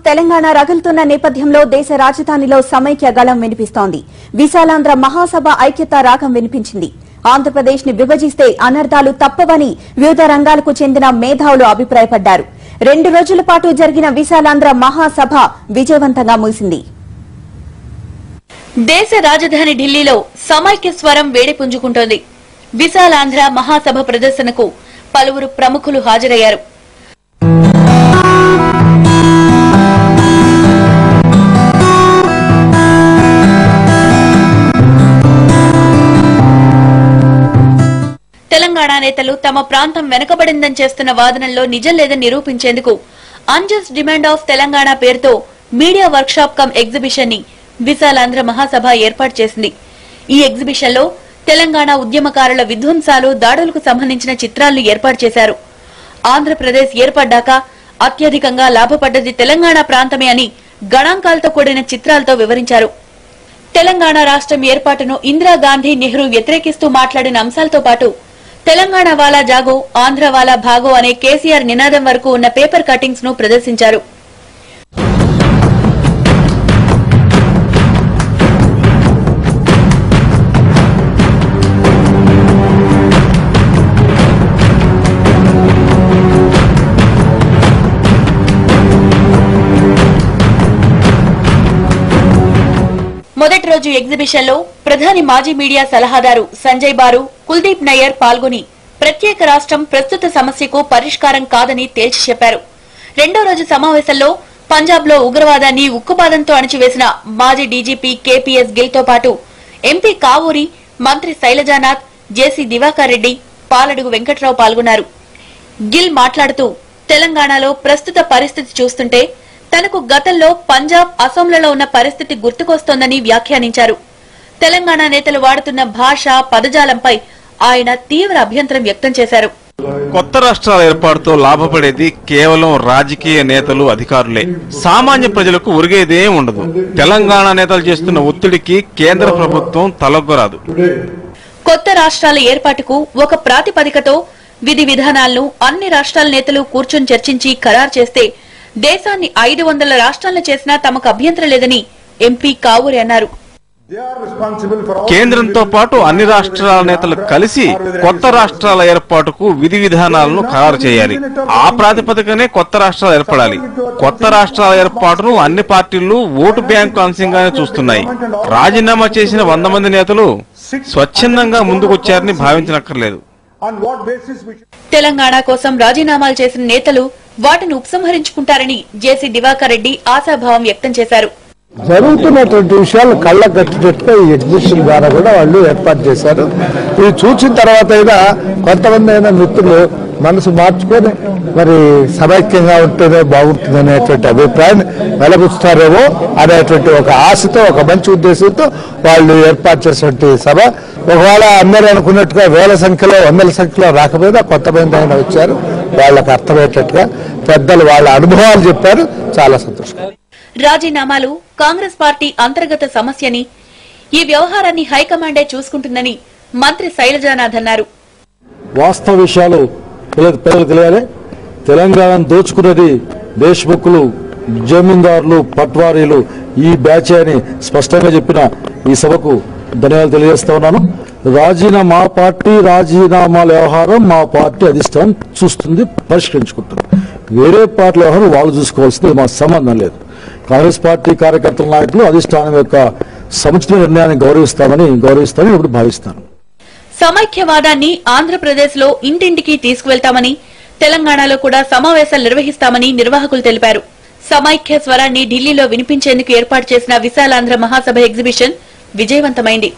తెలంగాణ రగులుతున్న నేపథ్యంలో దేశ రాజధానిలో సమైక్య గళం వినిపిస్తోంది. విశాలాంధ్ర మహాసభ ఐక్యత రాగం వినిపించింది. ఆంధ్రప్రదేశ్ ని విభజిస్తే అనర్థాలు తప్పవని వివిధ రంగాలకు చెందిన మేధావులు అభిప్రాయపడ్డారు. 2 రోజుల పాటు జరిగిన విశాలాంధ్ర మహాసభ విజయవంతంగా ముగిసింది. దేశ రాజధాని ఢిల్లీలో సమైక్య స్వరం వేడి పుంజుకుంటోంది. విశాలాంధ్ర మహాసభ ప్రదర్శనకు పలువురు ప్రముఖులు హాజరయ్యారు. తెలంగాణ నేతలు తమ ప్రాంతం వెనుకబడిందని చేస్తున్న వాదనల్లో నిజం లేదని నిరూపించేందుకు అన్జస్ట్ డిమాండ్ ఆఫ్ తెలంగాణ పేరుతో మీడియా వర్క్షాప్ కమ్ ఎగ్జిబిషన్ ని విశాలాంధ్ర మహాసభ ఏర్పాటు చేసింది. ఈ ఎగ్జిబిషన్ లో తెలంగాణ ఉద్యమకారుల విధ్వంసాలు, దాడులకు సంబంధించిన చిత్రాలను ఏర్పాటు చేశారు. ఆంధ్రప్రదేశ్ ఏర్పడ్డాక అత్యధికంగా లాభపడ్డది తెలంగాణ ప్రాంతమే అని గణాంకాలతో కూడిన చిత్రాలతో వివరించారు. తెలంగాణ రాష్ట్రం ఏర్పాటును ఇందిరాగాంధీ, నెహ్రూ వ్యతిరేకిస్తూ మాట్లాడిన అంశాలతో పాటు తెలంగాణ వాలా జాగో, ఆంధ్ర వాలా భాగో అనే కేసీఆర్ నినాదం వరకు ఉన్న పేపర్ కటింగ్స్ ను ప్రదర్శించారు. మొదటి రోజు ఎగ్జిబిషన్ లో ప్రధాని మాజీ మీడియా సలహాదారు సంజయ్ బారు, కుల్దీప్ నయ్యర్ పాల్గొని ప్రత్యేక రాష్ట్రం ప్రస్తుత సమస్యకు పరిష్కారం కాదని తేల్చి చెప్పారు. రెండో రోజు సమావేశంలో పంజాబ్ లో ఉగ్రవాదాన్ని ఉక్కుపాదంతో అణిచివేసిన మాజీ డీజీపీ కేపీఎస్ గిల్ తో పాటు ఎంపీ కావూరి, మంత్రి శైలజానాథ్, జేసీ దివాకర్ రెడ్డి, పాలడుగు వెంకట్రావు పాల్గొన్నారు. గిల్ మాట్లాడుతూ తెలంగాణలో ప్రస్తుత పరిస్థితి చూస్తుంటే తనకు గతంలో పంజాబ్, అసోంలలో ఉన్న పరిస్థితి గుర్తుకొస్తోందని వ్యాఖ్యానించారు. తెలంగాణ నేతలు వాడుతున్న భాష, పదజాలంపై ఆయన తీవ్ర అభ్యంతరం వ్యక్తం చేశారు. కొత్త రాష్ట్రాల ఏర్పాటుతో లాభపడేది కేవలం రాజకీయ నేతలు, అధికారులే. సామాన్య ప్రజలకు ఒరిగేదేం ఉండదు. తెలంగాణ నేతలు చేస్తున్న ఒత్తిడికి కేంద్ర ప్రభుత్వం తలొగ్గరాదు. కొత్త రాష్ట్రాల ఏర్పాటుకు ఒక ప్రాతిపదికతో విధి విధానాలను అన్ని రాష్ట్రాల నేతలు కూర్చొని చర్చించి ఖరారు చేస్తే దేశాన్ని 500 రాష్ట్రాలను చేసినా తమకు అభ్యంతరం లేదని ఎంపీ కావూరి అన్నారు. కేంద్రంతో పాటు అన్ని రాష్ట్రాల నేతలు కలిసి కొత్త రాష్ట్రాల ఏర్పాటుకు విధి విధానాలను ఖరారు చేయాలి. ఆ ప్రాతిపదికనే కొత్త రాష్ట్రాలు ఏర్పడాలి. కొత్త రాష్ట్రాల ఏర్పాటును అన్ని పార్టీలు ఓటు బ్యాంకు అంశంగానే చూస్తున్నాయి. రాజీనామా చేసిన 100 మంది నేతలు స్వచ్ఛందంగా ముందుకొచ్చారని భావించనక్కర్లేదు. తెలంగాణ కోసం రాజీనామాలు చేసిన నేతలు వాటిని ఉపసంహరించుకుంటారని జేసీ దివాకర్ రెడ్డి ఆశాభావం వ్యక్తం చేశారు. జరుగుతున్నటువంటి విషయాలు కళ్ళకు కట్టినట్టుగా ఈ ఎగ్జిబిషన్ ద్వారా కూడా వాళ్ళు ఏర్పాటు చేశారు. ఇది చూసిన తర్వాత అయినా కొంతమంది అయినా మిత్రులు మనసు మార్చుకొని మరి సమైక్యంగా ఉంటేనే బాగుంటుంది అనేటువంటి అభిప్రాయాన్ని వెలబుచ్చుతారేమో అనేటువంటి ఒక ఆశతో, ఒక మంచి ఉద్దేశంతో వాళ్ళు ఏర్పాటు చేసినటువంటి సభ. ఒకవేళ అందరూ అనుకున్నట్టుగా 1000 సంఖ్యలో 100 సంఖ్యలో రాకపోయినా కొంతమంది అయినా వచ్చారు. వాళ్ళకు అర్థమయ్యేటట్టుగా పెద్దలు వాళ్ళ అనుభవాలు చెప్పారు. చాలా సంతోషం. రాజీనామాలు కాంగ్రెస్ పార్టీ అంతర్గత సమస్యని, ఈ వ్యవహారాన్ని హైకమాండే చూసుకుంటుందని మంత్రి శైలజానాథ్ అన్నారు. వాస్తవ విషయాలు ప్రజలకు తెలియాలి. తెలంగాణ దోచుకున్నది దేశ్ముఖులు, జమీందారులు, పట్వారీలు, ఈ బ్యాచ్ అని స్పష్టంగా చెప్పిన ఈ సభకు ధన్యవాదాలు తెలియజేస్తా ఉన్నాను. మా పార్టీ రాజీనామాల వ్యవహారం మా పార్టీ అధిష్టానం చూస్తుంది, పరిష్కరించుకుంటుంది. వేరే పార్టీ వ్యవహారం వాళ్ళు చూసుకోవాల్సింది మా సంబంధం లేదు. కాంగ్రెస్ పార్టీ కార్యకర్తల నాయకులు అధిష్టానం యొక్క సముచిత నిర్ణయాన్ని గౌరవిస్తామని ఇప్పుడు భావిస్తాను. సమైక్యవాదాన్ని ఆంధ్రప్రదేశ్ లో ఇంటింటికి తీసుకువెళ్తామని, తెలంగాణలో కూడా సమావేశాలు నిర్వహిస్తామని నిర్వాహకులు తెలిపారు. సమైక్య స్వరాన్ని ఢిల్లీలో వినిపించేందుకు ఏర్పాటు చేసిన విశాలాంధ్ర మహాసభ ఎగ్జిబిషన్ విజయవంతమైంది.